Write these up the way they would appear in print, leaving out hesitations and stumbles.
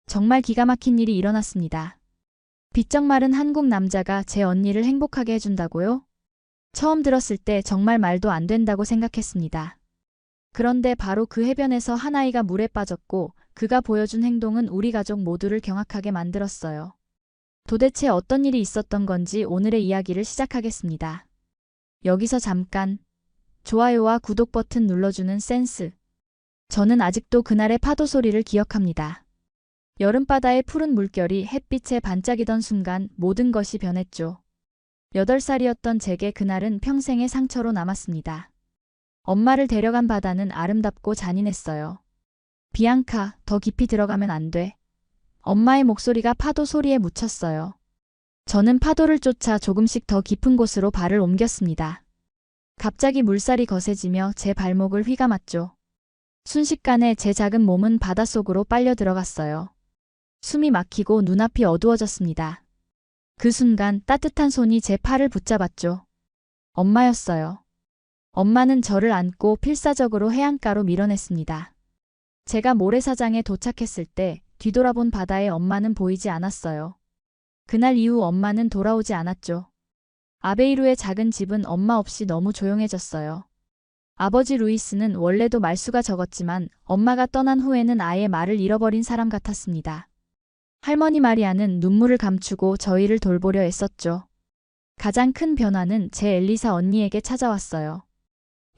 정말 기가 막힌 일이 일어났습니다. 비쩍 마른 한국 남자가 제 언니를 행복하게 해준다고요? 처음 들었을 때 정말 말도 안 된다고 생각했습니다. 그런데 바로 그 해변에서 한 아이가 물에 빠졌고 그가 보여준 행동은 우리 가족 모두를 경악하게 만들었어요. 도대체 어떤 일이 있었던 건지 오늘의 이야기를 시작하겠습니다. 여기서 잠깐 좋아요와 구독 버튼 눌러주는 센스. 저는 아직도 그날의 파도 소리를 기억합니다. 여름바다의 푸른 물결이 햇빛에 반짝이던 순간 모든 것이 변했죠. 8살이었던 제게 그날은 평생의 상처로 남았습니다. 엄마를 데려간 바다는 아름답고 잔인했어요. 비앙카, 더 깊이 들어가면 안 돼. 엄마의 목소리가 파도 소리에 묻혔어요. 저는 파도를 쫓아 조금씩 더 깊은 곳으로 발을 옮겼습니다. 갑자기 물살이 거세지며 제 발목을 휘감았죠. 순식간에 제 작은 몸은 바닷속으로 빨려 들어갔어요. 숨이 막히고 눈앞이 어두워졌습니다. 그 순간 따뜻한 손이 제 팔을 붙잡았죠. 엄마였어요. 엄마는 저를 안고 필사적으로 해안가로 밀어냈습니다. 제가 모래사장에 도착했을 때 뒤돌아본 바다에 엄마는 보이지 않았어요. 그날 이후 엄마는 돌아오지 않았죠. 아베이루의 작은 집은 엄마 없이 너무 조용해졌어요. 아버지 루이스는 원래도 말수가 적었지만 엄마가 떠난 후에는 아예 말을 잃어버린 사람 같았습니다. 할머니 마리아는 눈물을 감추고 저희를 돌보려 애썼죠. 가장 큰 변화는 제 엘리사 언니에게 찾아왔어요.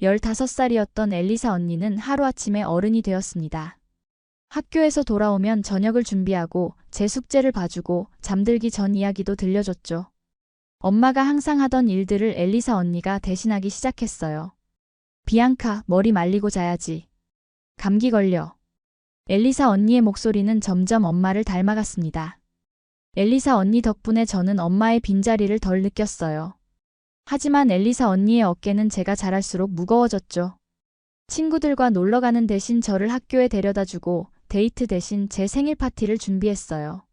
15살이었던 엘리사 언니는 하루아침에 어른이 되었습니다. 학교에서 돌아오면 저녁을 준비하고 제 숙제를 봐주고 잠들기 전 이야기도 들려줬죠. 엄마가 항상 하던 일들을 엘리사 언니가 대신하기 시작했어요. 비앙카, 머리 말리고 자야지. 감기 걸려. 엘리사 언니의 목소리는 점점 엄마를 닮아갔습니다. 엘리사 언니 덕분에 저는 엄마의 빈자리를 덜 느꼈어요. 하지만 엘리사 언니의 어깨는 제가 자랄수록 무거워졌죠. 친구들과 놀러가는 대신 저를 학교에 데려다주고 데이트 대신 제 생일 파티를 준비했어요.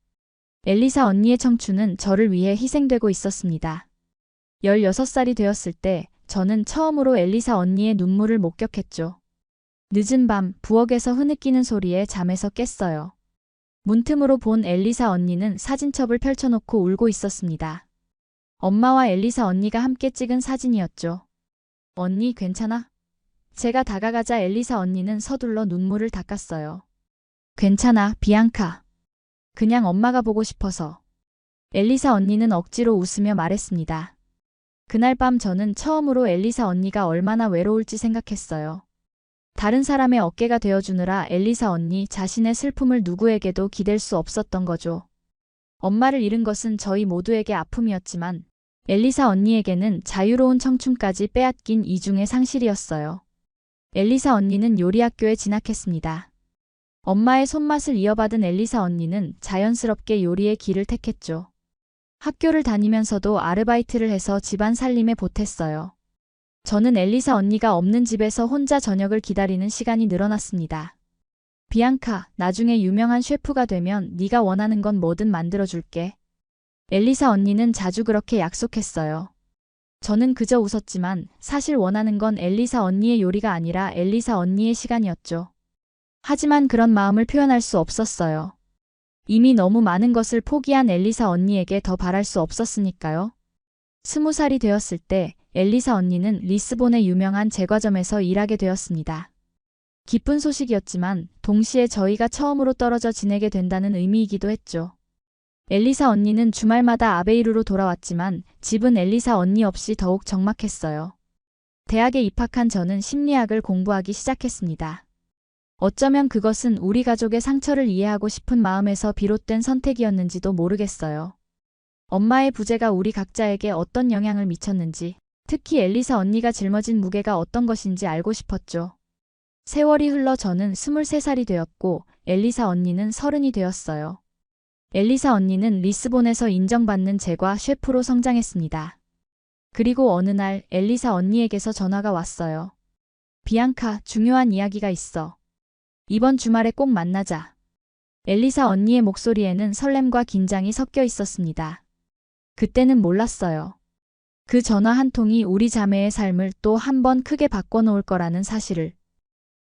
엘리사 언니의 청춘은 저를 위해 희생되고 있었습니다. 16살이 되었을 때 저는 처음으로 엘리사 언니의 눈물을 목격했죠. 늦은 밤 부엌에서 흐느끼는 소리에 잠에서 깼어요. 문틈으로 본 엘리사 언니는 사진첩을 펼쳐놓고 울고 있었습니다. 엄마와 엘리사 언니가 함께 찍은 사진이었죠. 언니 괜찮아? 제가 다가가자 엘리사 언니는 서둘러 눈물을 닦았어요. 괜찮아, 비앙카. 그냥 엄마가 보고 싶어서. 엘리사 언니는 억지로 웃으며 말했습니다. 그날 밤 저는 처음으로 엘리사 언니가 얼마나 외로울지 생각했어요. 다른 사람의 어깨가 되어주느라 엘리사 언니 자신의 슬픔을 누구에게도 기댈 수 없었던 거죠. 엄마를 잃은 것은 저희 모두에게 아픔이었지만 엘리사 언니에게는 자유로운 청춘까지 빼앗긴 이중의 상실이었어요. 엘리사 언니는 요리학교에 진학했습니다. 엄마의 손맛을 이어받은 엘리사 언니는 자연스럽게 요리의 길을 택했죠. 학교를 다니면서도 아르바이트를 해서 집안 살림에 보탰어요. 저는 엘리사 언니가 없는 집에서 혼자 저녁을 기다리는 시간이 늘어났습니다. 비앙카, 나중에 유명한 셰프가 되면 네가 원하는 건 뭐든 만들어줄게. 엘리사 언니는 자주 그렇게 약속했어요. 저는 그저 웃었지만 사실 원하는 건 엘리사 언니의 요리가 아니라 엘리사 언니의 시간이었죠. 하지만 그런 마음을 표현할 수 없었어요. 이미 너무 많은 것을 포기한 엘리사 언니에게 더 바랄 수 없었으니까요. 20살이 되었을 때 엘리사 언니는 리스본의 유명한 제과점에서 일하게 되었습니다. 기쁜 소식이었지만 동시에 저희가 처음으로 떨어져 지내게 된다는 의미이기도 했죠. 엘리사 언니는 주말마다 아베이루로 돌아왔지만 집은 엘리사 언니 없이 더욱 적막했어요. 대학에 입학한 저는 심리학을 공부하기 시작했습니다. 어쩌면 그것은 우리 가족의 상처를 이해하고 싶은 마음에서 비롯된 선택이었는지도 모르겠어요. 엄마의 부재가 우리 각자에게 어떤 영향을 미쳤는지, 특히 엘리사 언니가 짊어진 무게가 어떤 것인지 알고 싶었죠. 세월이 흘러 저는 23살이 되었고 엘리사 언니는 30이 되었어요. 엘리사 언니는 리스본에서 인정받는 제과 셰프로 성장했습니다. 그리고 어느 날 엘리사 언니에게서 전화가 왔어요. 비앙카, 중요한 이야기가 있어. 이번 주말에 꼭 만나자. 엘리사 언니의 목소리에는 설렘과 긴장이 섞여 있었습니다. 그때는 몰랐어요. 그 전화 한 통이 우리 자매의 삶을 또 한 번 크게 바꿔놓을 거라는 사실을.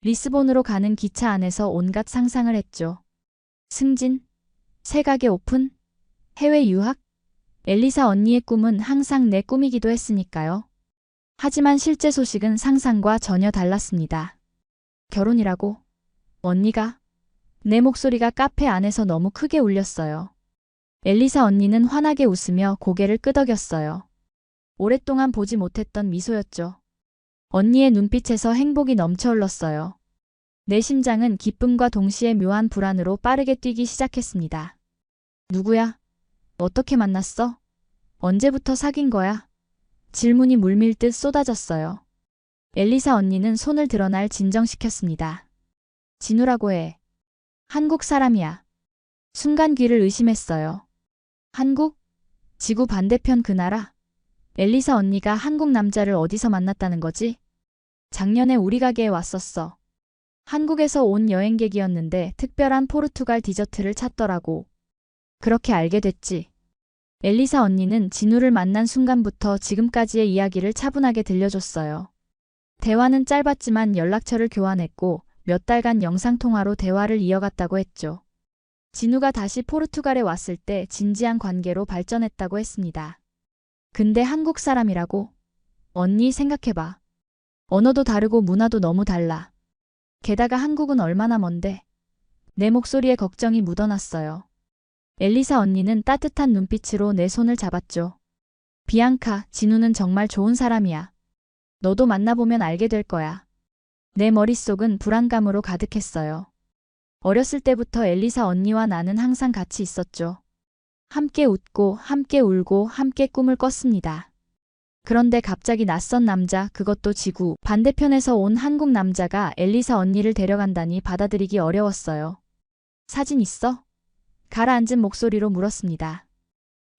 리스본으로 가는 기차 안에서 온갖 상상을 했죠. 승진, 새 가게 오픈? 해외 유학? 엘리사 언니의 꿈은 항상 내 꿈이기도 했으니까요. 하지만 실제 소식은 상상과 전혀 달랐습니다. 결혼이라고? 언니가? 내 목소리가 카페 안에서 너무 크게 울렸어요. 엘리사 언니는 환하게 웃으며 고개를 끄덕였어요. 오랫동안 보지 못했던 미소였죠. 언니의 눈빛에서 행복이 넘쳐 흘렀어요. 내 심장은 기쁨과 동시에 묘한 불안으로 빠르게 뛰기 시작했습니다. 누구야? 어떻게 만났어? 언제부터 사귄 거야? 질문이 물밀듯 쏟아졌어요. 엘리사 언니는 손을 들어 날 진정시켰습니다. 진우라고 해. 한국 사람이야. 순간 귀를 의심했어요. 한국? 지구 반대편 그 나라? 엘리사 언니가 한국 남자를 어디서 만났다는 거지? 작년에 우리 가게에 왔었어. 한국에서 온 여행객이었는데 특별한 포르투갈 디저트를 찾더라고. 그렇게 알게 됐지. 엘리사 언니는 진우를 만난 순간부터 지금까지의 이야기를 차분하게 들려줬어요. 대화는 짧았지만 연락처를 교환했고 몇 달간 영상통화로 대화를 이어갔다고 했죠. 진우가 다시 포르투갈에 왔을 때 진지한 관계로 발전했다고 했습니다. 근데 한국 사람이라고? 언니 생각해봐. 언어도 다르고 문화도 너무 달라. 게다가 한국은 얼마나 먼데. 내 목소리에 걱정이 묻어났어요. 엘리사 언니는 따뜻한 눈빛으로 내 손을 잡았죠. 비앙카, 진우는 정말 좋은 사람이야. 너도 만나보면 알게 될 거야. 내 머릿속은 불안감으로 가득했어요. 어렸을 때부터 엘리사 언니와 나는 항상 같이 있었죠. 함께 웃고 함께 울고 함께 꿈을 꿨습니다. 그런데 갑자기 낯선 남자, 그것도 지구 반대편에서 온 한국 남자가 엘리사 언니를 데려간다니 받아들이기 어려웠어요. 사진 있어? 가라앉은 목소리로 물었습니다.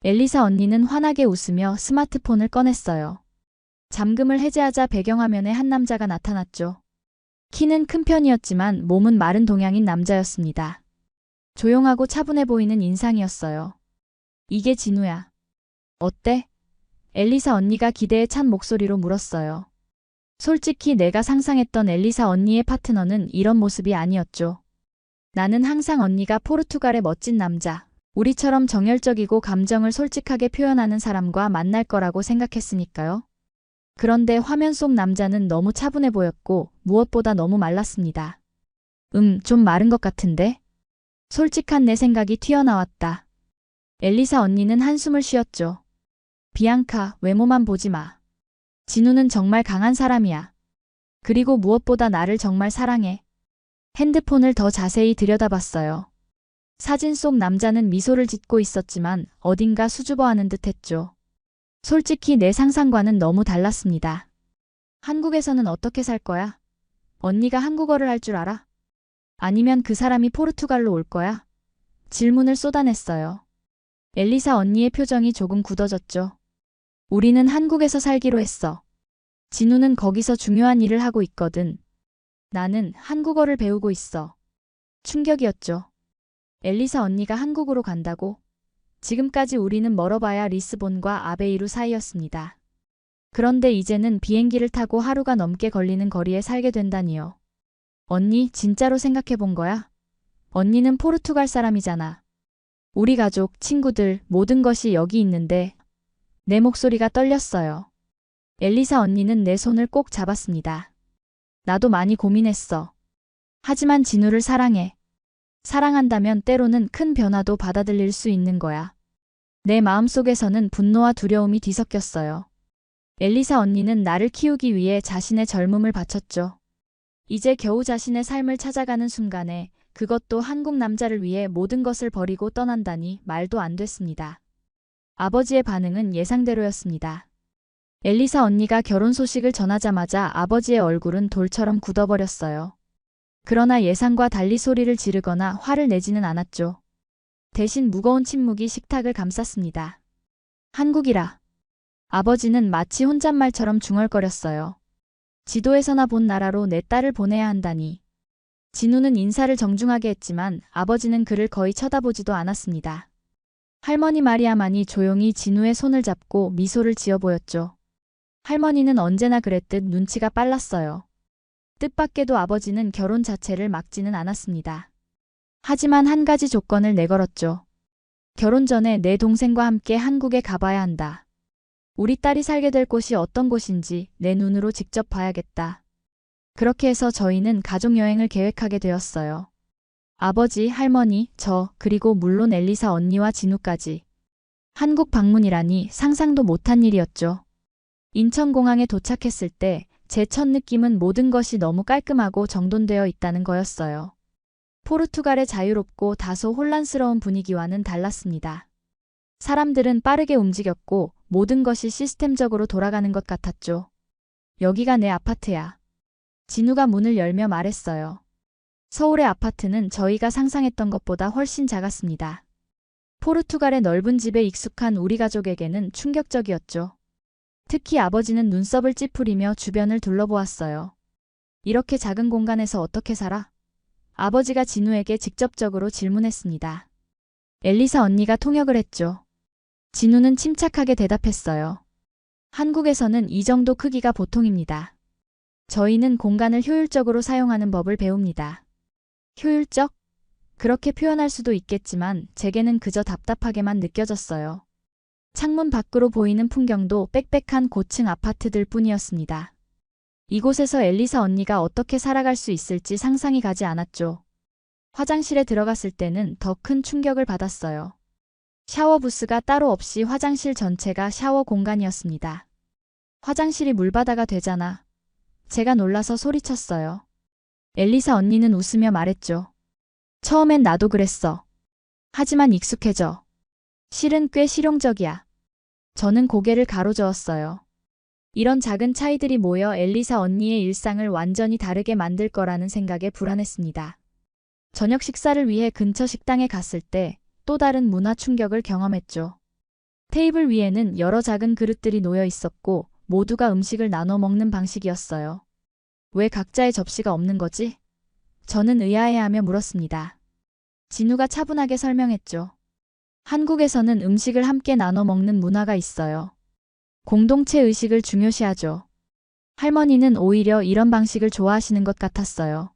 엘리사 언니는 환하게 웃으며 스마트폰을 꺼냈어요. 잠금을 해제하자 배경화면에 한 남자가 나타났죠. 키는 큰 편이었지만 몸은 마른 동양인 남자였습니다. 조용하고 차분해 보이는 인상이었어요. 이게 진우야. 어때? 엘리사 언니가 기대에 찬 목소리로 물었어요. 솔직히 내가 상상했던 엘리사 언니의 파트너는 이런 모습이 아니었죠. 나는 항상 언니가 포르투갈의 멋진 남자, 우리처럼 정열적이고 감정을 솔직하게 표현하는 사람과 만날 거라고 생각했으니까요. 그런데 화면 속 남자는 너무 차분해 보였고 무엇보다 너무 말랐습니다. 좀 마른 것 같은데? 솔직한 내 생각이 튀어나왔다. 엘리사 언니는 한숨을 쉬었죠. 비앙카, 외모만 보지 마. 진우는 정말 강한 사람이야. 그리고 무엇보다 나를 정말 사랑해. 핸드폰을 더 자세히 들여다봤어요. 사진 속 남자는 미소를 짓고 있었지만 어딘가 수줍어하는 듯했죠. 솔직히 내 상상과는 너무 달랐습니다. 한국에서는 어떻게 살 거야? 언니가 한국어를 할 줄 알아? 아니면 그 사람이 포르투갈로 올 거야? 질문을 쏟아냈어요. 엘리사 언니의 표정이 조금 굳어졌죠. 우리는 한국에서 살기로 했어. 진우는 거기서 중요한 일을 하고 있거든. 나는 한국어를 배우고 있어. 충격이었죠. 엘리사 언니가 한국으로 간다고? 지금까지 우리는 멀어봐야 리스본과 아베이루 사이였습니다. 그런데 이제는 비행기를 타고 하루가 넘게 걸리는 거리에 살게 된다니요. 언니, 진짜로 생각해 본 거야? 언니는 포르투갈 사람이잖아. 우리 가족, 친구들, 모든 것이 여기 있는데. 내 목소리가 떨렸어요. 엘리사 언니는 내 손을 꼭 잡았습니다. 나도 많이 고민했어. 하지만 진우를 사랑해. 사랑한다면 때로는 큰 변화도 받아들일 수 있는 거야. 내 마음속에서는 분노와 두려움이 뒤섞였어요. 엘리사 언니는 나를 키우기 위해 자신의 젊음을 바쳤죠. 이제 겨우 자신의 삶을 찾아가는 순간에 그것도 한국 남자를 위해 모든 것을 버리고 떠난다니 말도 안 됐습니다. 아버지의 반응은 예상대로였습니다. 엘리사 언니가 결혼 소식을 전하자마자 아버지의 얼굴은 돌처럼 굳어버렸어요. 그러나 예상과 달리 소리를 지르거나 화를 내지는 않았죠. 대신 무거운 침묵이 식탁을 감쌌습니다. 한국이라. 아버지는 마치 혼잣말처럼 중얼거렸어요. 지도에서나 본 나라로 내 딸을 보내야 한다니. 진우는 인사를 정중하게 했지만 아버지는 그를 거의 쳐다보지도 않았습니다. 할머니 마리아만이 조용히 진우의 손을 잡고 미소를 지어 보였죠. 할머니는 언제나 그랬듯 눈치가 빨랐어요. 뜻밖에도 아버지는 결혼 자체를 막지는 않았습니다. 하지만 한 가지 조건을 내걸었죠. 결혼 전에 내 동생과 함께 한국에 가봐야 한다. 우리 딸이 살게 될 곳이 어떤 곳인지 내 눈으로 직접 봐야겠다. 그렇게 해서 저희는 가족여행을 계획하게 되었어요. 아버지, 할머니, 저, 그리고 물론 엘리사 언니와 진우까지. 한국 방문이라니 상상도 못한 일이었죠. 인천공항에 도착했을 때 제 첫 느낌은 모든 것이 너무 깔끔하고 정돈되어 있다는 거였어요. 포르투갈의 자유롭고 다소 혼란스러운 분위기와는 달랐습니다. 사람들은 빠르게 움직였고 모든 것이 시스템적으로 돌아가는 것 같았죠. 여기가 내 아파트야. 진우가 문을 열며 말했어요. 서울의 아파트는 저희가 상상했던 것보다 훨씬 작았습니다. 포르투갈의 넓은 집에 익숙한 우리 가족에게는 충격적이었죠. 특히 아버지는 눈썹을 찌푸리며 주변을 둘러보았어요. 이렇게 작은 공간에서 어떻게 살아? 아버지가 진우에게 직접적으로 질문했습니다. 엘리사 언니가 통역을 했죠. 진우는 침착하게 대답했어요. 한국에서는 이 정도 크기가 보통입니다. 저희는 공간을 효율적으로 사용하는 법을 배웁니다. 효율적? 그렇게 표현할 수도 있겠지만 제게는 그저 답답하게만 느껴졌어요. 창문 밖으로 보이는 풍경도 빽빽한 고층 아파트들 뿐이었습니다. 이곳에서 엘리사 언니가 어떻게 살아갈 수 있을지 상상이 가지 않았죠. 화장실에 들어갔을 때는 더 큰 충격을 받았어요. 샤워 부스가 따로 없이 화장실 전체가 샤워 공간이었습니다. 화장실이 물바다가 되잖아. 제가 놀라서 소리쳤어요. 엘리사 언니는 웃으며 말했죠. 처음엔 나도 그랬어. 하지만 익숙해져. 실은 꽤 실용적이야. 저는 고개를 가로저었어요. 이런 작은 차이들이 모여 엘리사 언니의 일상을 완전히 다르게 만들 거라는 생각에 불안했습니다. 저녁 식사를 위해 근처 식당에 갔을 때 또 다른 문화 충격을 경험했죠. 테이블 위에는 여러 작은 그릇들이 놓여 있었고 모두가 음식을 나눠 먹는 방식이었어요. 왜 각자의 접시가 없는 거지? 저는 의아해하며 물었습니다. 진우가 차분하게 설명했죠. 한국에서는 음식을 함께 나눠 먹는 문화가 있어요. 공동체 의식을 중요시하죠. 할머니는 오히려 이런 방식을 좋아하시는 것 같았어요.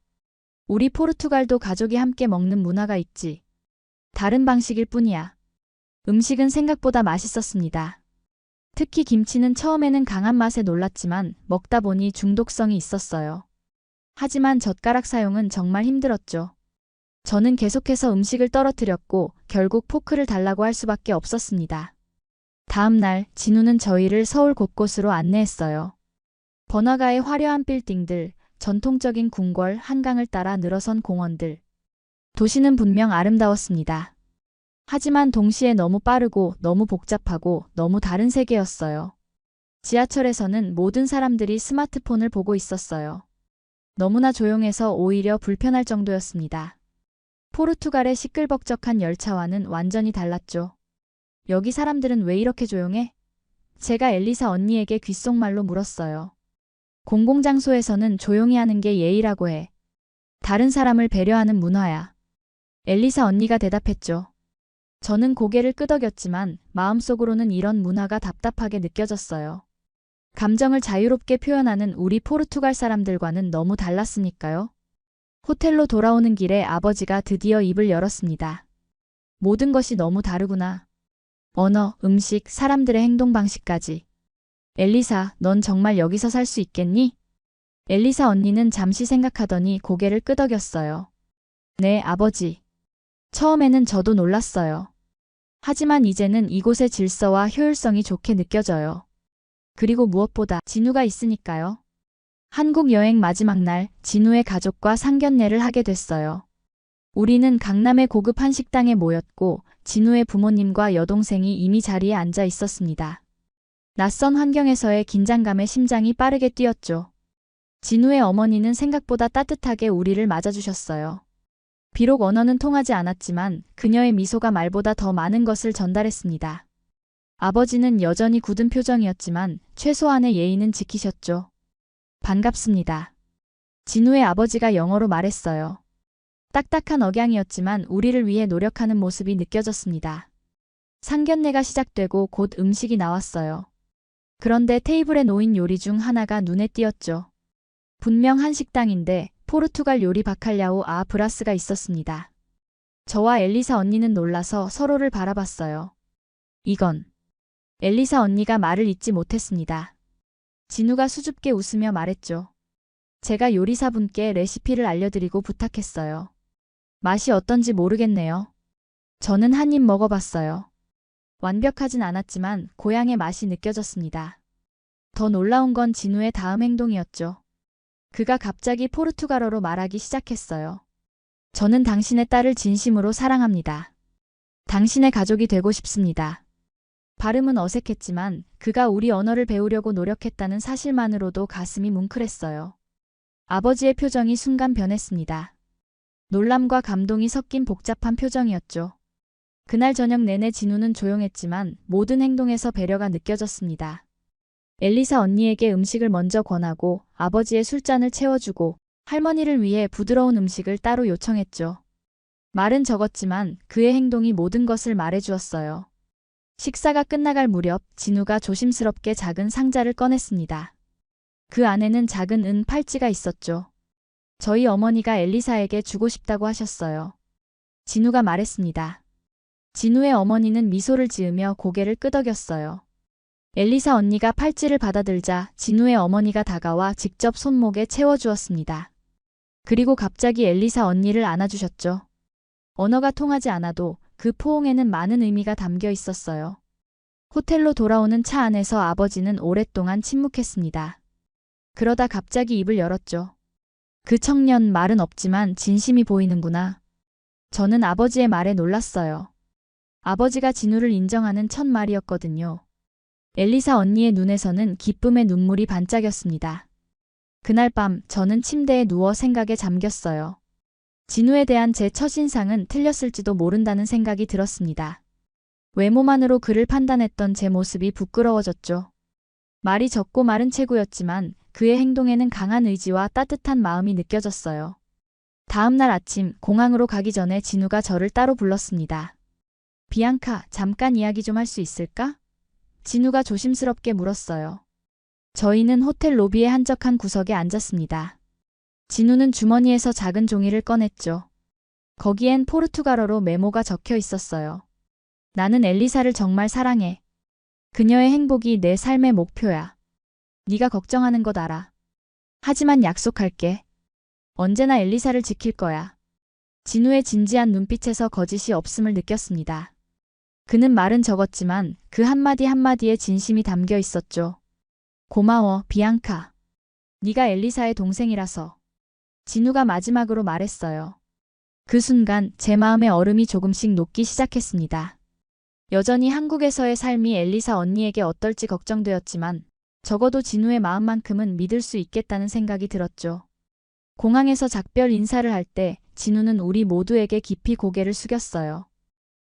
우리 포르투갈도 가족이 함께 먹는 문화가 있지. 다른 방식일 뿐이야. 음식은 생각보다 맛있었습니다. 특히 김치는 처음에는 강한 맛에 놀랐지만 먹다 보니 중독성이 있었어요. 하지만 젓가락 사용은 정말 힘들었죠. 저는 계속해서 음식을 떨어뜨렸고 결국 포크를 달라고 할 수밖에 없었습니다. 다음 날 진우는 저희를 서울 곳곳으로 안내했어요. 번화가의 화려한 빌딩들, 전통적인 궁궐, 한강을 따라 늘어선 공원들. 도시는 분명 아름다웠습니다. 하지만 동시에 너무 빠르고 너무 복잡하고 너무 다른 세계였어요. 지하철에서는 모든 사람들이 스마트폰을 보고 있었어요. 너무나 조용해서 오히려 불편할 정도였습니다. 포르투갈의 시끌벅적한 열차와는 완전히 달랐죠. 여기 사람들은 왜 이렇게 조용해? 제가 엘리사 언니에게 귓속말로 물었어요. 공공장소에서는 조용히 하는 게 예의라고 해. 다른 사람을 배려하는 문화야. 엘리사 언니가 대답했죠. 저는 고개를 끄덕였지만 마음속으로는 이런 문화가 답답하게 느껴졌어요. 감정을 자유롭게 표현하는 우리 포르투갈 사람들과는 너무 달랐으니까요. 호텔로 돌아오는 길에 아버지가 드디어 입을 열었습니다. 모든 것이 너무 다르구나. 언어, 음식, 사람들의 행동 방식까지. 엘리사, 넌 정말 여기서 살 수 있겠니? 엘리사 언니는 잠시 생각하더니 고개를 끄덕였어요. 네, 아버지. 처음에는 저도 놀랐어요. 하지만 이제는 이곳의 질서와 효율성이 좋게 느껴져요. 그리고 무엇보다 진우가 있으니까요. 한국 여행 마지막 날 진우의 가족과 상견례를 하게 됐어요. 우리는 강남의 고급 한식당에 모였고 진우의 부모님과 여동생이 이미 자리에 앉아 있었습니다. 낯선 환경에서의 긴장감에 심장이 빠르게 뛰었죠. 진우의 어머니는 생각보다 따뜻하게 우리를 맞아주셨어요. 비록 언어는 통하지 않았지만 그녀의 미소가 말보다 더 많은 것을 전달했습니다. 아버지는 여전히 굳은 표정이었지만 최소한의 예의는 지키셨죠. 반갑습니다. 진우의 아버지가 영어로 말했어요. 딱딱한 억양이었지만 우리를 위해 노력하는 모습이 느껴졌습니다. 상견례가 시작되고 곧 음식이 나왔어요. 그런데 테이블에 놓인 요리 중 하나가 눈에 띄었죠. 분명 한식당인데 포르투갈 요리 바칼냐우 아 브라스가 있었습니다. 저와 엘리사 언니는 놀라서 서로를 바라봤어요. 이건. 엘리사 언니가 말을 잇지 못했습니다. 진우가 수줍게 웃으며 말했죠. 제가 요리사분께 레시피를 알려드리고 부탁했어요. 맛이 어떤지 모르겠네요. 저는 한 입 먹어봤어요. 완벽하진 않았지만 고향의 맛이 느껴졌습니다. 더 놀라운 건 진우의 다음 행동이었죠. 그가 갑자기 포르투갈어로 말하기 시작했어요. 저는 당신의 딸을 진심으로 사랑합니다. 당신의 가족이 되고 싶습니다. 발음은 어색했지만 그가 우리 언어를 배우려고 노력했다는 사실만으로도 가슴이 뭉클했어요. 아버지의 표정이 순간 변했습니다. 놀람과 감동이 섞인 복잡한 표정이었죠. 그날 저녁 내내 진우는 조용했지만 모든 행동에서 배려가 느껴졌습니다. 엘리사 언니에게 음식을 먼저 권하고 아버지의 술잔을 채워주고 할머니를 위해 부드러운 음식을 따로 요청했죠. 말은 적었지만 그의 행동이 모든 것을 말해주었어요. 식사가 끝나갈 무렵 진우가 조심스럽게 작은 상자를 꺼냈습니다. 그 안에는 작은 은 팔찌가 있었죠. 저희 어머니가 엘리사에게 주고 싶다고 하셨어요. 진우가 말했습니다. 진우의 어머니는 미소를 지으며 고개를 끄덕였어요. 엘리사 언니가 팔찌를 받아들자 진우의 어머니가 다가와 직접 손목에 채워주었습니다. 그리고 갑자기 엘리사 언니를 안아주셨죠. 언어가 통하지 않아도 그 포옹에는 많은 의미가 담겨 있었어요. 호텔로 돌아오는 차 안에서 아버지는 오랫동안 침묵했습니다. 그러다 갑자기 입을 열었죠. 그 청년 말은 없지만 진심이 보이는구나. 저는 아버지의 말에 놀랐어요. 아버지가 진우를 인정하는 첫 말이었거든요. 엘리사 언니의 눈에서는 기쁨의 눈물이 반짝였습니다. 그날 밤 저는 침대에 누워 생각에 잠겼어요. 진우에 대한 제 첫인상은 틀렸을지도 모른다는 생각이 들었습니다. 외모만으로 그를 판단했던 제 모습이 부끄러워졌죠. 말이 적고 말은 체구였지만 그의 행동에는 강한 의지와 따뜻한 마음이 느껴졌어요. 다음 날 아침 공항으로 가기 전에 진우가 저를 따로 불렀습니다. 비앙카, 잠깐 이야기 좀 할 수 있을까? 진우가 조심스럽게 물었어요. 저희는 호텔 로비의 한적한 구석에 앉았습니다. 진우는 주머니에서 작은 종이를 꺼냈죠. 거기엔 포르투갈어로 메모가 적혀 있었어요. 나는 엘리사를 정말 사랑해. 그녀의 행복이 내 삶의 목표야. 네가 걱정하는 것 알아. 하지만 약속할게. 언제나 엘리사를 지킬 거야. 진우의 진지한 눈빛에서 거짓이 없음을 느꼈습니다. 그는 말은 적었지만 그 한마디 한마디에 진심이 담겨 있었죠. 고마워, 비앙카. 네가 엘리사의 동생이라서. 진우가 마지막으로 말했어요. 그 순간 제 마음의 얼음이 조금씩 녹기 시작했습니다. 여전히 한국에서의 삶이 엘리사 언니에게 어떨지 걱정되었지만 적어도 진우의 마음만큼은 믿을 수 있겠다는 생각이 들었죠. 공항에서 작별 인사를 할 때 진우는 우리 모두에게 깊이 고개를 숙였어요.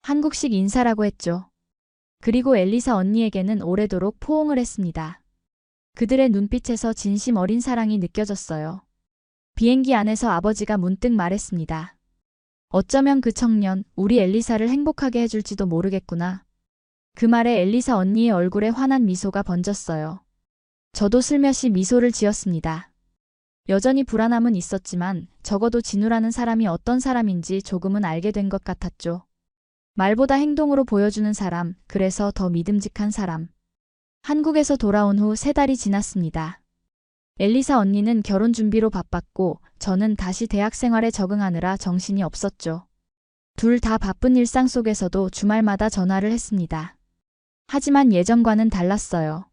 한국식 인사라고 했죠. 그리고 엘리사 언니에게는 오래도록 포옹을 했습니다. 그들의 눈빛에서 진심 어린 사랑이 느껴졌어요. 비행기 안에서 아버지가 문득 말했습니다. 어쩌면 그 청년, 우리 엘리사를 행복하게 해줄지도 모르겠구나. 그 말에 엘리사 언니의 얼굴에 환한 미소가 번졌어요. 저도 슬며시 미소를 지었습니다. 여전히 불안함은 있었지만 적어도 진우라는 사람이 어떤 사람인지 조금은 알게 된 것 같았죠. 말보다 행동으로 보여주는 사람, 그래서 더 믿음직한 사람. 한국에서 돌아온 후 3달이 지났습니다. 엘리사 언니는 결혼 준비로 바빴고 저는 다시 대학 생활에 적응하느라 정신이 없었죠. 둘 다 바쁜 일상 속에서도 주말마다 전화를 했습니다. 하지만 예전과는 달랐어요.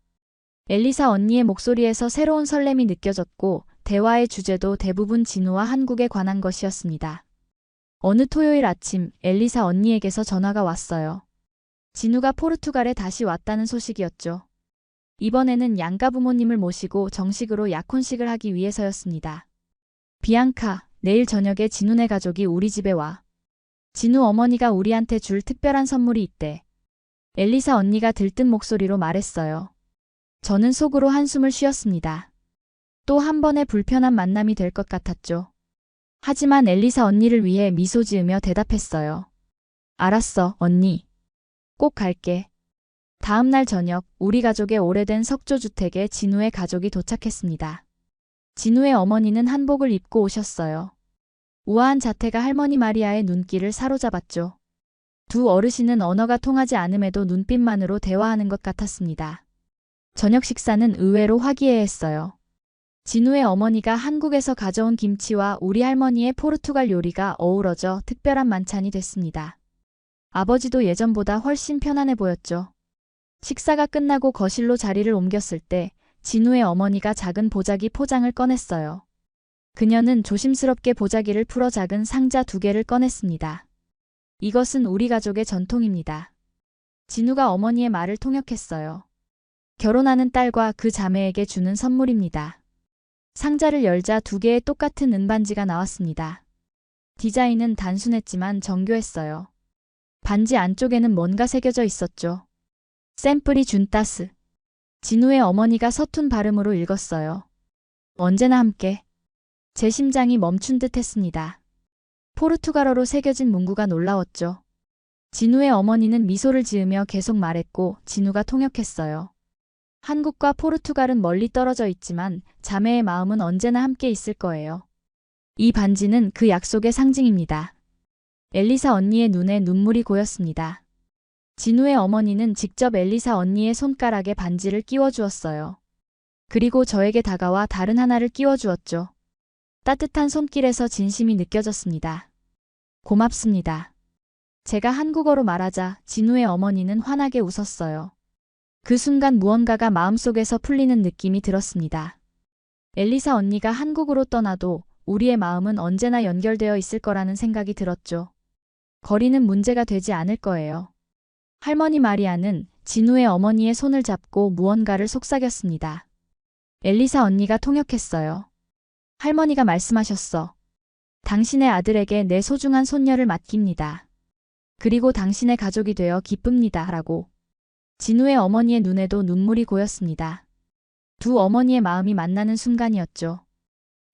엘리사 언니의 목소리에서 새로운 설렘이 느껴졌고 대화의 주제도 대부분 진우와 한국에 관한 것이었습니다. 어느 토요일 아침 엘리사 언니에게서 전화가 왔어요. 진우가 포르투갈에 다시 왔다는 소식이었죠. 이번에는 양가 부모님을 모시고 정식으로 약혼식을 하기 위해서였습니다. 비앙카, 내일 저녁에 진우네 가족이 우리 집에 와. 진우 어머니가 우리한테 줄 특별한 선물이 있대. 엘리사 언니가 들뜬 목소리로 말했어요. 저는 속으로 한숨을 쉬었습니다. 또 한 번의 불편한 만남이 될 것 같았죠. 하지만 엘리사 언니를 위해 미소 지으며 대답했어요. 알았어, 언니. 꼭 갈게. 다음 날 저녁 우리 가족의 오래된 석조주택에 진우의 가족이 도착했습니다. 진우의 어머니는 한복을 입고 오셨어요. 우아한 자태가 할머니 마리아의 눈길을 사로잡았죠. 두 어르신은 언어가 통하지 않음에도 눈빛만으로 대화하는 것 같았습니다. 저녁 식사는 의외로 화기애애했어요. 진우의 어머니가 한국에서 가져온 김치와 우리 할머니의 포르투갈 요리가 어우러져 특별한 만찬이 됐습니다. 아버지도 예전보다 훨씬 편안해 보였죠. 식사가 끝나고 거실로 자리를 옮겼을 때 진우의 어머니가 작은 보자기 포장을 꺼냈어요. 그녀는 조심스럽게 보자기를 풀어 작은 상자 2개를 꺼냈습니다. 이것은 우리 가족의 전통입니다. 진우가 어머니의 말을 통역했어요. 결혼하는 딸과 그 자매에게 주는 선물입니다. 상자를 열자 2개의 똑같은 은반지가 나왔습니다. 디자인은 단순했지만 정교했어요. 반지 안쪽에는 뭔가 새겨져 있었죠. 샘플이 준 따스. 진우의 어머니가 서툰 발음으로 읽었어요. 언제나 함께. 제 심장이 멈춘 듯 했습니다. 포르투갈어로 새겨진 문구가 놀라웠죠. 진우의 어머니는 미소를 지으며 계속 말했고 진우가 통역했어요. 한국과 포르투갈은 멀리 떨어져 있지만 자매의 마음은 언제나 함께 있을 거예요. 이 반지는 그 약속의 상징입니다. 엘리사 언니의 눈에 눈물이 고였습니다. 진우의 어머니는 직접 엘리사 언니의 손가락에 반지를 끼워주었어요. 그리고 저에게 다가와 다른 하나를 끼워주었죠. 따뜻한 손길에서 진심이 느껴졌습니다. 고맙습니다. 제가 한국어로 말하자 진우의 어머니는 환하게 웃었어요. 그 순간 무언가가 마음속에서 풀리는 느낌이 들었습니다. 엘리사 언니가 한국으로 떠나도 우리의 마음은 언제나 연결되어 있을 거라는 생각이 들었죠. 거리는 문제가 되지 않을 거예요. 할머니 마리아는 진우의 어머니의 손을 잡고 무언가를 속삭였습니다. 엘리사 언니가 통역했어요. 할머니가 말씀하셨어. 당신의 아들에게 내 소중한 손녀를 맡깁니다. 그리고 당신의 가족이 되어 기쁩니다. 라고. 진우의 어머니의 눈에도 눈물이 고였습니다. 두 어머니의 마음이 만나는 순간이었죠.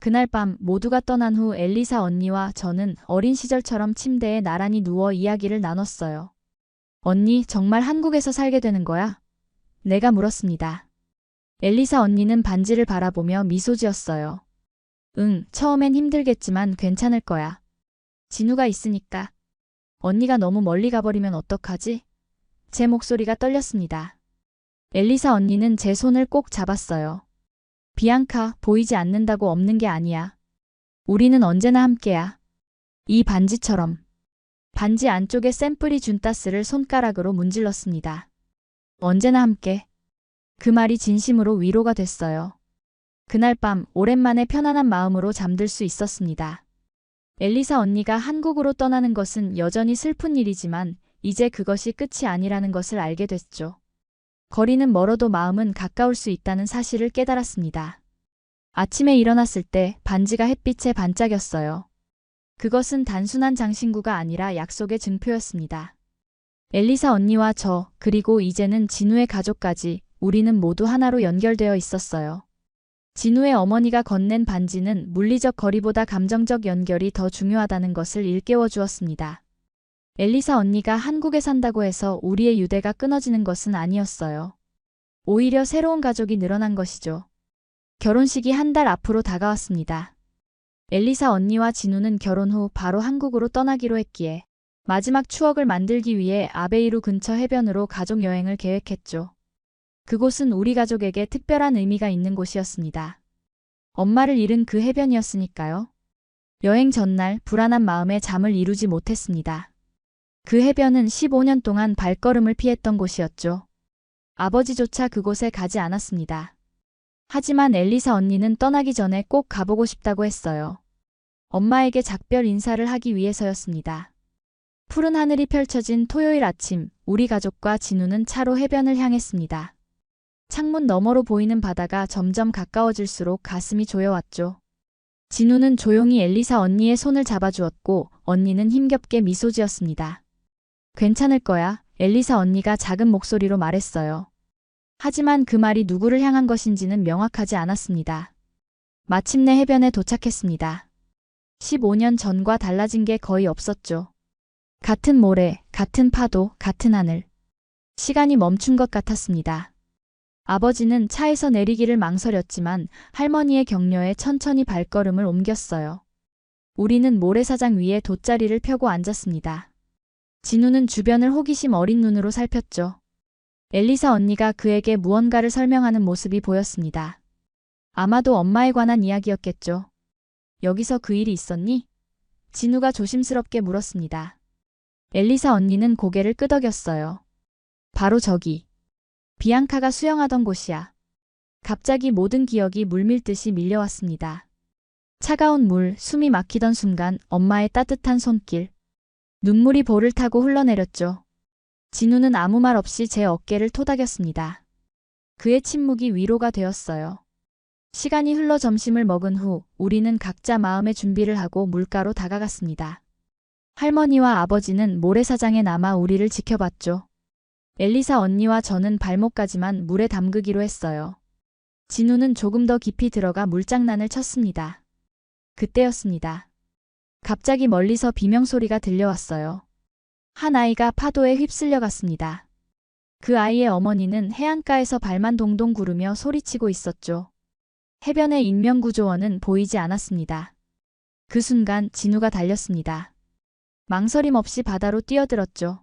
그날 밤 모두가 떠난 후 엘리사 언니와 저는 어린 시절처럼 침대에 나란히 누워 이야기를 나눴어요. 언니, 정말 한국에서 살게 되는 거야? 내가 물었습니다. 엘리사 언니는 반지를 바라보며 미소 지었어요. 응, 처음엔 힘들겠지만 괜찮을 거야. 진우가 있으니까. 언니가 너무 멀리 가버리면 어떡하지? 제 목소리가 떨렸습니다. 엘리사 언니는 제 손을 꼭 잡았어요. 비앙카, 보이지 않는다고 없는 게 아니야. 우리는 언제나 함께야. 이 반지처럼. 반지 안쪽에 샘플이 준 따스를 손가락으로 문질렀습니다. 언제나 함께. 그 말이 진심으로 위로가 됐어요. 그날 밤 오랜만에 편안한 마음으로 잠들 수 있었습니다. 엘리사 언니가 한국으로 떠나는 것은 여전히 슬픈 일이지만 이제 그것이 끝이 아니라는 것을 알게 됐죠. 거리는 멀어도 마음은 가까울 수 있다는 사실을 깨달았습니다. 아침에 일어났을 때 반지가 햇빛에 반짝였어요. 그것은 단순한 장신구가 아니라 약속의 증표였습니다. 엘리사 언니와 저, 그리고 이제는 진우의 가족까지 우리는 모두 하나로 연결되어 있었어요. 진우의 어머니가 건넨 반지는 물리적 거리보다 감정적 연결이 더 중요하다는 것을 일깨워 주었습니다. 엘리사 언니가 한국에 산다고 해서 우리의 유대가 끊어지는 것은 아니었어요. 오히려 새로운 가족이 늘어난 것이죠. 결혼식이 한 달 앞으로 다가왔습니다. 엘리사 언니와 진우는 결혼 후 바로 한국으로 떠나기로 했기에 마지막 추억을 만들기 위해 아베이루 근처 해변으로 가족 여행을 계획했죠. 그곳은 우리 가족에게 특별한 의미가 있는 곳이었습니다. 엄마를 잃은 그 해변이었으니까요. 여행 전날 불안한 마음에 잠을 이루지 못했습니다. 그 해변은 15년 동안 발걸음을 피했던 곳이었죠. 아버지조차 그곳에 가지 않았습니다. 하지만 엘리사 언니는 떠나기 전에 꼭 가보고 싶다고 했어요. 엄마에게 작별 인사를 하기 위해서였습니다. 푸른 하늘이 펼쳐진 토요일 아침, 우리 가족과 진우는 차로 해변을 향했습니다. 창문 너머로 보이는 바다가 점점 가까워질수록 가슴이 조여왔죠. 진우는 조용히 엘리사 언니의 손을 잡아주었고 언니는 힘겹게 미소 지었습니다. 괜찮을 거야, 엘리사 언니가 작은 목소리로 말했어요. 하지만 그 말이 누구를 향한 것인지는 명확하지 않았습니다. 마침내 해변에 도착했습니다. 15년 전과 달라진 게 거의 없었죠. 같은 모래, 같은 파도, 같은 하늘. 시간이 멈춘 것 같았습니다. 아버지는 차에서 내리기를 망설였지만 할머니의 격려에 천천히 발걸음을 옮겼어요. 우리는 모래사장 위에 돗자리를 펴고 앉았습니다. 진우는 주변을 호기심 어린 눈으로 살폈죠. 엘리사 언니가 그에게 무언가를 설명하는 모습이 보였습니다. 아마도 엄마에 관한 이야기였겠죠. 여기서 그 일이 있었니? 진우가 조심스럽게 물었습니다. 엘리사 언니는 고개를 끄덕였어요. 바로 저기. 비앙카가 수영하던 곳이야. 갑자기 모든 기억이 물밀듯이 밀려왔습니다. 차가운 물, 숨이 막히던 순간 엄마의 따뜻한 손길. 눈물이 볼을 타고 흘러내렸죠. 진우는 아무 말 없이 제 어깨를 토닥였습니다. 그의 침묵이 위로가 되었어요. 시간이 흘러 점심을 먹은 후 우리는 각자 마음의 준비를 하고 물가로 다가갔습니다. 할머니와 아버지는 모래사장에 남아 우리를 지켜봤죠. 엘리사 언니와 저는 발목까지만 물에 담그기로 했어요. 진우는 조금 더 깊이 들어가 물장난을 쳤습니다. 그때였습니다. 갑자기 멀리서 비명소리가 들려왔어요. 한 아이가 파도에 휩쓸려 갔습니다. 그 아이의 어머니는 해안가에서 발만 동동 구르며 소리치고 있었죠. 해변의 인명구조원은 보이지 않았습니다. 그 순간 진우가 달렸습니다. 망설임 없이 바다로 뛰어들었죠.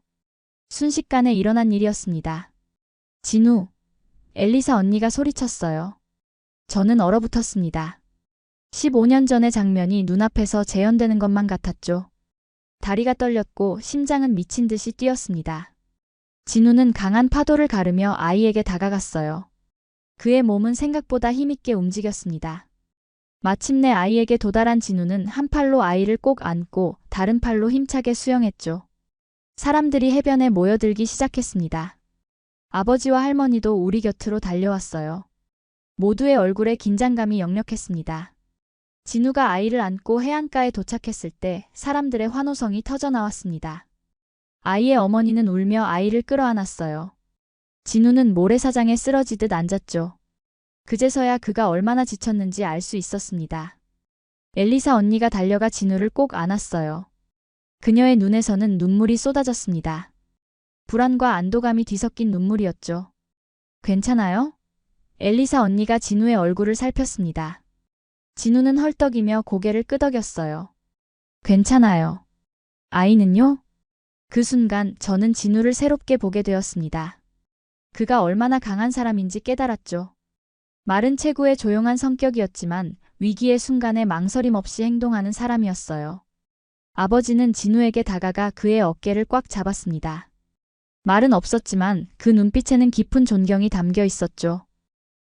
순식간에 일어난 일이었습니다. 진우, 엘리사 언니가 소리쳤어요. 저는 얼어붙었습니다. 15년 전의 장면이 눈앞에서 재현되는 것만 같았죠. 다리가 떨렸고 심장은 미친 듯이 뛰었습니다. 진우는 강한 파도를 가르며 아이에게 다가갔어요. 그의 몸은 생각보다 힘있게 움직였습니다. 마침내 아이에게 도달한 진우는 한 팔로 아이를 꼭 안고 다른 팔로 힘차게 수영했죠. 사람들이 해변에 모여들기 시작했습니다. 아버지와 할머니도 우리 곁으로 달려왔어요. 모두의 얼굴에 긴장감이 역력했습니다. 진우가 아이를 안고 해안가에 도착했을 때 사람들의 환호성이 터져나왔습니다. 아이의 어머니는 울며 아이를 끌어안았어요. 진우는 모래사장에 쓰러지듯 앉았죠. 그제서야 그가 얼마나 지쳤는지 알 수 있었습니다. 엘리사 언니가 달려가 진우를 꼭 안았어요. 그녀의 눈에서는 눈물이 쏟아졌습니다. 불안과 안도감이 뒤섞인 눈물이었죠. 괜찮아요? 엘리사 언니가 진우의 얼굴을 살폈습니다. 진우는 헐떡이며 고개를 끄덕였어요. 괜찮아요. 아이는요? 그 순간 저는 진우를 새롭게 보게 되었습니다. 그가 얼마나 강한 사람인지 깨달았죠. 말은 체구의 조용한 성격이었지만 위기의 순간에 망설임 없이 행동하는 사람이었어요. 아버지는 진우에게 다가가 그의 어깨를 꽉 잡았습니다. 말은 없었지만 그 눈빛에는 깊은 존경이 담겨 있었죠.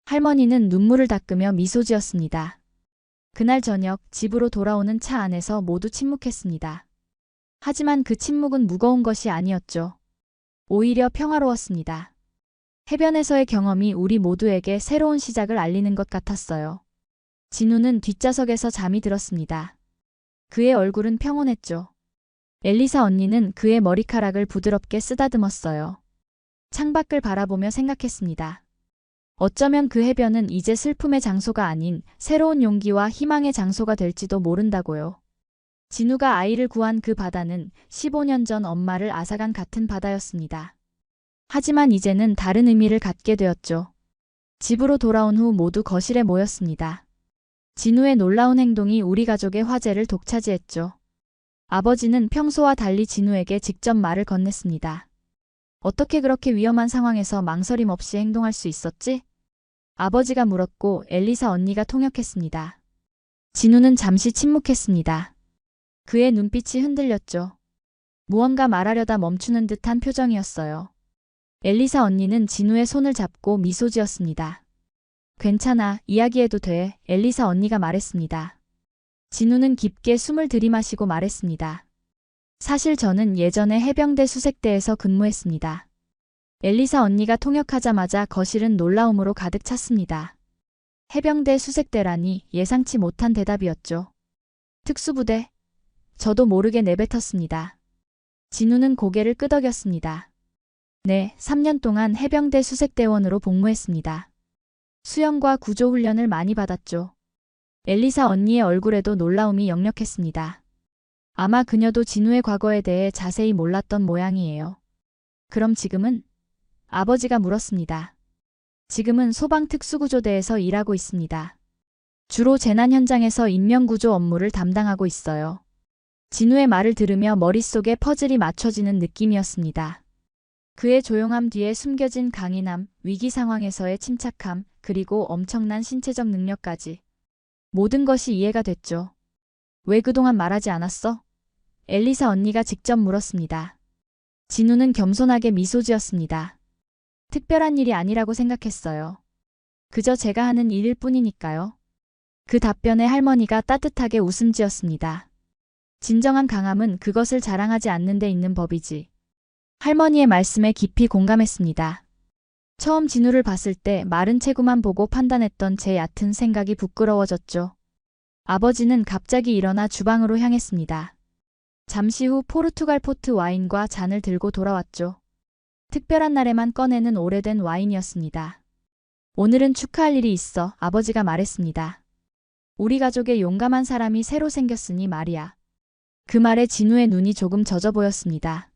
할머니는 눈물을 닦으며 미소 지었습니다. 그날 저녁 집으로 돌아오는 차 안에서 모두 침묵했습니다. 하지만 그 침묵은 무거운 것이 아니었죠. 오히려 평화로웠습니다. 해변에서의 경험이 우리 모두에게 새로운 시작을 알리는 것 같았어요. 진우는 뒷좌석에서 잠이 들었습니다. 그의 얼굴은 평온했죠. 엘리사 언니는 그의 머리카락을 부드럽게 쓰다듬었어요. 창밖을 바라보며 생각했습니다. 어쩌면 그 해변은 이제 슬픔의 장소가 아닌 새로운 용기와 희망의 장소가 될지도 모른다고요. 진우가 아이를 구한 그 바다는 15년 전 엄마를 앗아간 같은 바다였습니다. 하지만 이제는 다른 의미를 갖게 되었죠. 집으로 돌아온 후 모두 거실에 모였습니다. 진우의 놀라운 행동이 우리 가족의 화제를 독차지했죠. 아버지는 평소와 달리 진우에게 직접 말을 건넸습니다. 어떻게 그렇게 위험한 상황에서 망설임 없이 행동할 수 있었지? 아버지가 물었고 엘리사 언니가 통역했습니다. 진우는 잠시 침묵했습니다. 그의 눈빛이 흔들렸죠. 무언가 말하려다 멈추는 듯한 표정이었어요. 엘리사 언니는 진우의 손을 잡고 미소 지었습니다. 괜찮아, 이야기해도 돼, 엘리사 언니가 말했습니다. 진우는 깊게 숨을 들이마시고 말했습니다. 사실 저는 예전에 해병대 수색대에서 근무했습니다. 엘리사 언니가 통역하자마자 거실은 놀라움으로 가득 찼습니다. 해병대 수색대라니 예상치 못한 대답이었죠. 특수부대? 저도 모르게 내뱉었습니다. 진우는 고개를 끄덕였습니다. 네, 3년 동안 해병대 수색대원으로 복무했습니다. 수영과 구조 훈련을 많이 받았죠. 엘리사 언니의 얼굴에도 놀라움이 역력했습니다. 아마 그녀도 진우의 과거에 대해 자세히 몰랐던 모양이에요. 그럼 지금은? 아버지가 물었습니다. 지금은 소방특수구조대에서 일하고 있습니다. 주로 재난 현장에서 인명구조 업무를 담당하고 있어요. 진우의 말을 들으며 머릿속에 퍼즐이 맞춰지는 느낌이었습니다. 그의 조용함 뒤에 숨겨진 강인함, 위기 상황에서의 침착함, 그리고 엄청난 신체적 능력까지. 모든 것이 이해가 됐죠. 왜 그동안 말하지 않았어? 엘리사 언니가 직접 물었습니다. 진우는 겸손하게 미소 지었습니다. 특별한 일이 아니라고 생각했어요. 그저 제가 하는 일일 뿐이니까요. 그 답변에 할머니가 따뜻하게 웃음 지었습니다. 진정한 강함은 그것을 자랑하지 않는 데 있는 법이지. 할머니의 말씀에 깊이 공감했습니다. 처음 진우를 봤을 때 마른 체구만 보고 판단했던 제 얕은 생각이 부끄러워졌죠. 아버지는 갑자기 일어나 주방으로 향했습니다. 잠시 후 포르투갈 포트 와인과 잔을 들고 돌아왔죠. 특별한 날에만 꺼내는 오래된 와인이었습니다. 오늘은 축하할 일이 있어, 아버지가 말했습니다. 우리 가족의 용감한 사람이 새로 생겼으니 말이야. 그 말에 진우의 눈이 조금 젖어 보였습니다.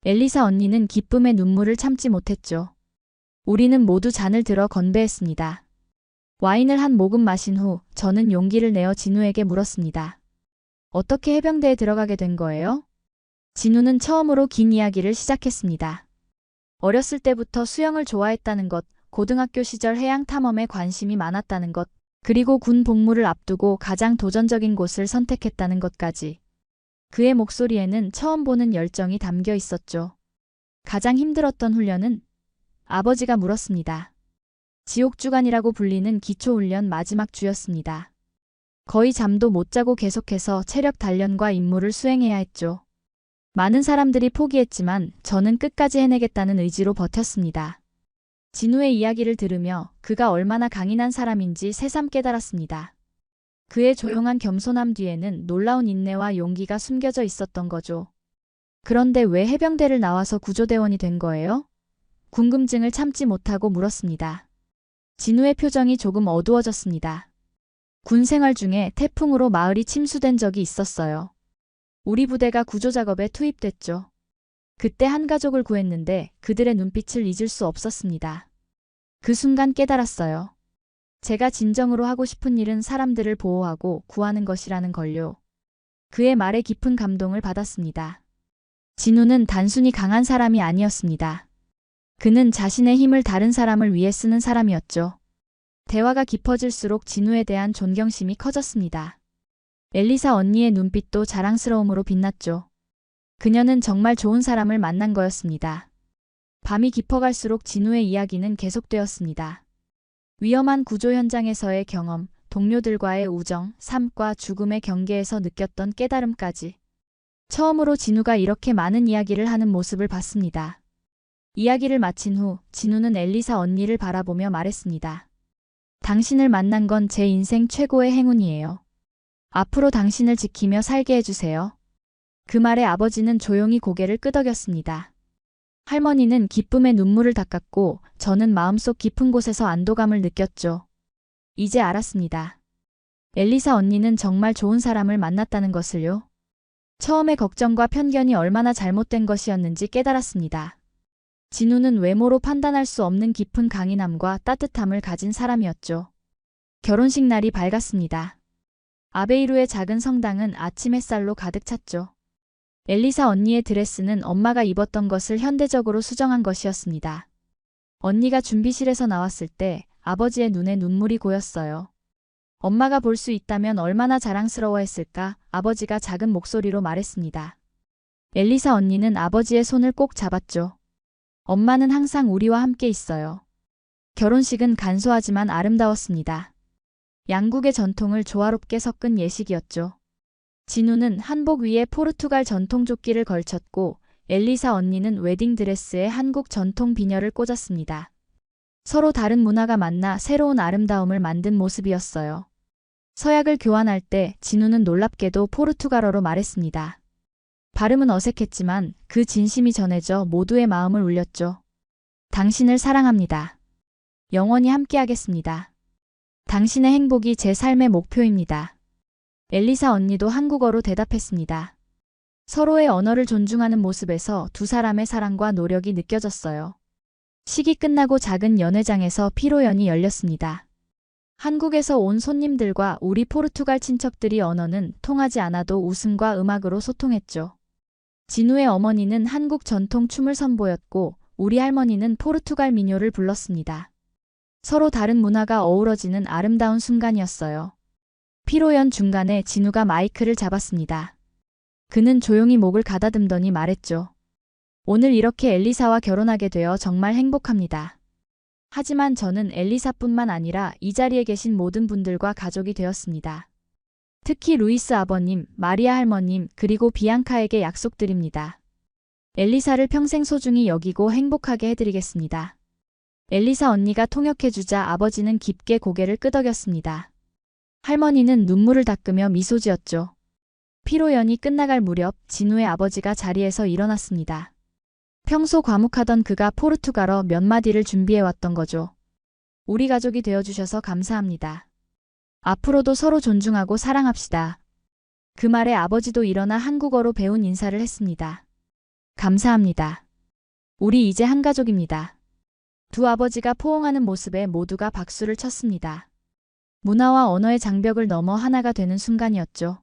엘리사 언니는 기쁨의 눈물을 참지 못했죠. 우리는 모두 잔을 들어 건배했습니다. 와인을 한 모금 마신 후 저는 용기를 내어 진우에게 물었습니다. 어떻게 해병대에 들어가게 된 거예요? 진우는 처음으로 긴 이야기를 시작했습니다. 어렸을 때부터 수영을 좋아했다는 것, 고등학교 시절 해양 탐험에 관심이 많았다는 것, 그리고 군 복무를 앞두고 가장 도전적인 곳을 선택했다는 것까지. 그의 목소리에는 처음 보는 열정이 담겨 있었죠. 가장 힘들었던 훈련은? 아버지가 물었습니다. 지옥주간이라고 불리는 기초훈련 마지막 주였습니다. 거의 잠도 못 자고 계속해서 체력 단련과 임무를 수행해야 했죠. 많은 사람들이 포기했지만 저는 끝까지 해내겠다는 의지로 버텼습니다. 진우의 이야기를 들으며 그가 얼마나 강인한 사람인지 새삼 깨달았습니다. 그의 조용한 겸손함 뒤에는 놀라운 인내와 용기가 숨겨져 있었던 거죠. 그런데 왜 해병대를 나와서 구조대원이 된 거예요? 궁금증을 참지 못하고 물었습니다. 진우의 표정이 조금 어두워졌습니다. 군 생활 중에 태풍으로 마을이 침수된 적이 있었어요. 우리 부대가 구조작업에 투입됐죠. 그때 한 가족을 구했는데 그들의 눈빛을 잊을 수 없었습니다. 그 순간 깨달았어요. 제가 진정으로 하고 싶은 일은 사람들을 보호하고 구하는 것이라는 걸요. 그의 말에 깊은 감동을 받았습니다. 진우는 단순히 강한 사람이 아니었습니다. 그는 자신의 힘을 다른 사람을 위해 쓰는 사람이었죠. 대화가 깊어질수록 진우에 대한 존경심이 커졌습니다. 엘리사 언니의 눈빛도 자랑스러움으로 빛났죠. 그녀는 정말 좋은 사람을 만난 거였습니다. 밤이 깊어갈수록 진우의 이야기는 계속되었습니다. 위험한 구조 현장에서의 경험, 동료들과의 우정, 삶과 죽음의 경계에서 느꼈던 깨달음까지. 처음으로 진우가 이렇게 많은 이야기를 하는 모습을 봤습니다. 이야기를 마친 후 진우는 엘리사 언니를 바라보며 말했습니다. 당신을 만난 건 제 인생 최고의 행운이에요. 앞으로 당신을 지키며 살게 해주세요. 그 말에 아버지는 조용히 고개를 끄덕였습니다. 할머니는 기쁨의 눈물을 닦았고 저는 마음속 깊은 곳에서 안도감을 느꼈죠. 이제 알았습니다. 엘리사 언니는 정말 좋은 사람을 만났다는 것을요. 처음에 걱정과 편견이 얼마나 잘못된 것이었는지 깨달았습니다. 진우는 외모로 판단할 수 없는 깊은 강인함과 따뜻함을 가진 사람이었죠. 결혼식 날이 밝았습니다. 아베이루의 작은 성당은 아침 햇살로 가득 찼죠. 엘리사 언니의 드레스는 엄마가 입었던 것을 현대적으로 수정한 것이었습니다. 언니가 준비실에서 나왔을 때 아버지의 눈에 눈물이 고였어요. 엄마가 볼 수 있다면 얼마나 자랑스러워했을까, 아버지가 작은 목소리로 말했습니다. 엘리사 언니는 아버지의 손을 꼭 잡았죠. 엄마는 항상 우리와 함께 있어요. 결혼식은 간소하지만 아름다웠습니다. 양국의 전통을 조화롭게 섞은 예식이었죠. 진우는 한복 위에 포르투갈 전통 조끼를 걸쳤고 엘리사 언니는 웨딩드레스에 한국 전통 비녀를 꽂았습니다. 서로 다른 문화가 만나 새로운 아름다움을 만든 모습이었어요. 서약을 교환할 때 진우는 놀랍게도 포르투갈어로 말했습니다. 발음은 어색했지만 그 진심이 전해져 모두의 마음을 울렸죠. 당신을 사랑합니다. 영원히 함께하겠습니다. 당신의 행복이 제 삶의 목표입니다. 엘리사 언니도 한국어로 대답했습니다. 서로의 언어를 존중하는 모습에서 두 사람의 사랑과 노력이 느껴졌어요. 식이 끝나고 작은 연회장에서 피로연이 열렸습니다. 한국에서 온 손님들과 우리 포르투갈 친척들이 언어는 통하지 않아도 웃음과 음악으로 소통했죠. 진우의 어머니는 한국 전통 춤을 선보였고 우리 할머니는 포르투갈 민요를 불렀습니다. 서로 다른 문화가 어우러지는 아름다운 순간이었어요. 피로연 중간에 진우가 마이크를 잡았습니다. 그는 조용히 목을 가다듬더니 말했죠. 오늘 이렇게 엘리사와 결혼하게 되어 정말 행복합니다. 하지만 저는 엘리사뿐만 아니라 이 자리에 계신 모든 분들과 가족이 되었습니다. 특히 루이스 아버님, 마리아 할머님, 그리고 비앙카에게 약속드립니다. 엘리사를 평생 소중히 여기고 행복하게 해드리겠습니다. 엘리사 언니가 통역해주자 아버지는 깊게 고개를 끄덕였습니다. 할머니는 눈물을 닦으며 미소 지었죠. 피로연이 끝나갈 무렵 진우의 아버지가 자리에서 일어났습니다. 평소 과묵하던 그가 포르투갈어 몇 마디를 준비해왔던 거죠. 우리 가족이 되어주셔서 감사합니다. 앞으로도 서로 존중하고 사랑합시다. 그 말에 아버지도 일어나 한국어로 배운 인사를 했습니다. 감사합니다. 우리 이제 한 가족입니다. 두 아버지가 포옹하는 모습에 모두가 박수를 쳤습니다. 문화와 언어의 장벽을 넘어 하나가 되는 순간이었죠.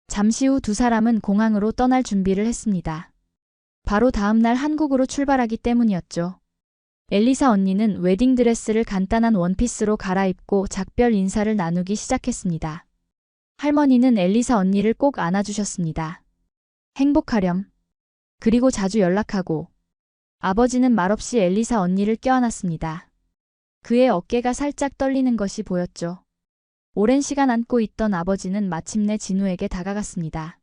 잠시 후 두 사람은 공항으로 떠날 준비를 했습니다. 바로 다음 날 한국으로 출발하기 때문이었죠. 엘리사 언니는 웨딩드레스를 간단한 원피스로 갈아입고 작별 인사를 나누기 시작했습니다. 할머니는 엘리사 언니를 꼭 안아주셨습니다. 행복하렴. 그리고 자주 연락하고. 아버지는 말없이 엘리사 언니를 껴안았습니다. 그의 어깨가 살짝 떨리는 것이 보였죠. 오랜 시간 안고 있던 아버지는 마침내 진우에게 다가갔습니다.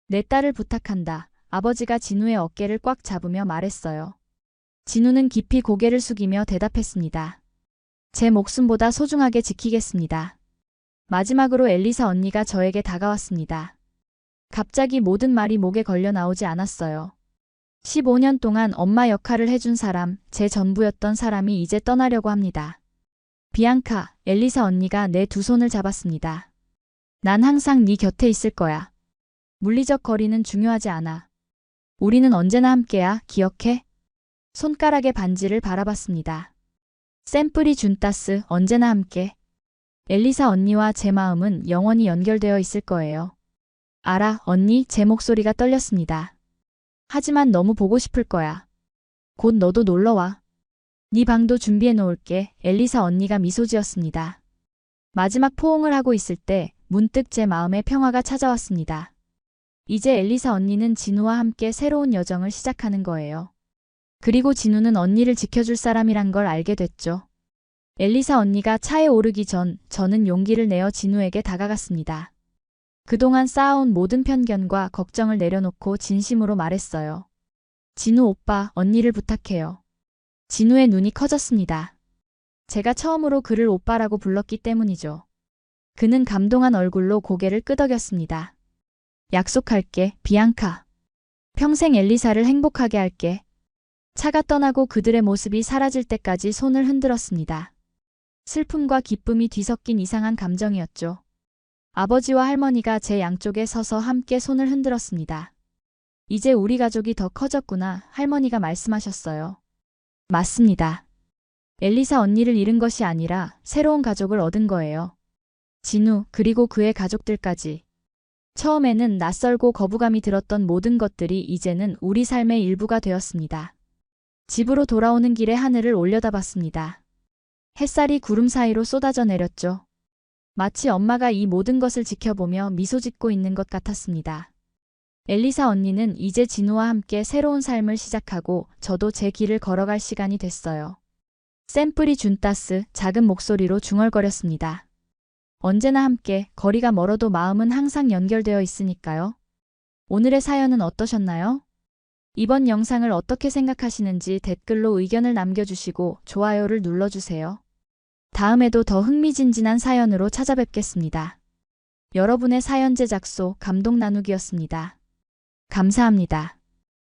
내 딸을 부탁한다. 아버지가 진우의 어깨를 꽉 잡으며 말했어요. 진우는 깊이 고개를 숙이며 대답했습니다. 제 목숨보다 소중하게 지키겠습니다. 마지막으로 엘리사 언니가 저에게 다가왔습니다. 갑자기 모든 말이 목에 걸려 나오지 않았어요. 15년 동안 엄마 역할을 해준 사람, 제 전부였던 사람이 이제 떠나려고 합니다. 비앙카, 엘리사 언니가 내 두 손을 잡았습니다. 난 항상 네 곁에 있을 거야. 물리적 거리는 중요하지 않아. 우리는 언제나 함께야, 기억해? 손가락의 반지를 바라봤습니다. 샘플이 준따스, 언제나 함께. 엘리사 언니와 제 마음은 영원히 연결되어 있을 거예요. 알아, 언니, 제 목소리가 떨렸습니다. 하지만 너무 보고 싶을 거야. 곧 너도 놀러와. 네 방도 준비해 놓을게. 엘리사 언니가 미소 지었습니다. 마지막 포옹을 하고 있을 때 문득 제 마음에 평화가 찾아왔습니다. 이제 엘리사 언니는 진우와 함께 새로운 여정을 시작하는 거예요. 그리고 진우는 언니를 지켜줄 사람이란 걸 알게 됐죠. 엘리사 언니가 차에 오르기 전 저는 용기를 내어 진우에게 다가갔습니다. 그동안 쌓아온 모든 편견과 걱정을 내려놓고 진심으로 말했어요. 진우 오빠, 언니를 부탁해요. 진우의 눈이 커졌습니다. 제가 처음으로 그를 오빠라고 불렀기 때문이죠. 그는 감동한 얼굴로 고개를 끄덕였습니다. 약속할게, 비앙카. 평생 엘리사를 행복하게 할게. 차가 떠나고 그들의 모습이 사라질 때까지 손을 흔들었습니다. 슬픔과 기쁨이 뒤섞인 이상한 감정이었죠. 아버지와 할머니가 제 양쪽에 서서 함께 손을 흔들었습니다. 이제 우리 가족이 더 커졌구나, 할머니가 말씀하셨어요. 맞습니다. 엘리사 언니를 잃은 것이 아니라 새로운 가족을 얻은 거예요. 진우, 그리고 그의 가족들까지. 처음에는 낯설고 거부감이 들었던 모든 것들이 이제는 우리 삶의 일부가 되었습니다. 집으로 돌아오는 길에 하늘을 올려다봤습니다. 햇살이 구름 사이로 쏟아져 내렸죠. 마치 엄마가 이 모든 것을 지켜보며 미소 짓고 있는 것 같았습니다. 엘리사 언니는 이제 진우와 함께 새로운 삶을 시작하고 저도 제 길을 걸어갈 시간이 됐어요. 샘플이 준따스, 작은 목소리로 중얼거렸습니다. 언제나 함께, 거리가 멀어도 마음은 항상 연결되어 있으니까요. 오늘의 사연은 어떠셨나요? 이번 영상을 어떻게 생각하시는지 댓글로 의견을 남겨주시고 좋아요를 눌러주세요. 다음에도 더 흥미진진한 사연으로 찾아뵙겠습니다. 여러분의 사연 제작소 감동 나누기였습니다. 감사합니다.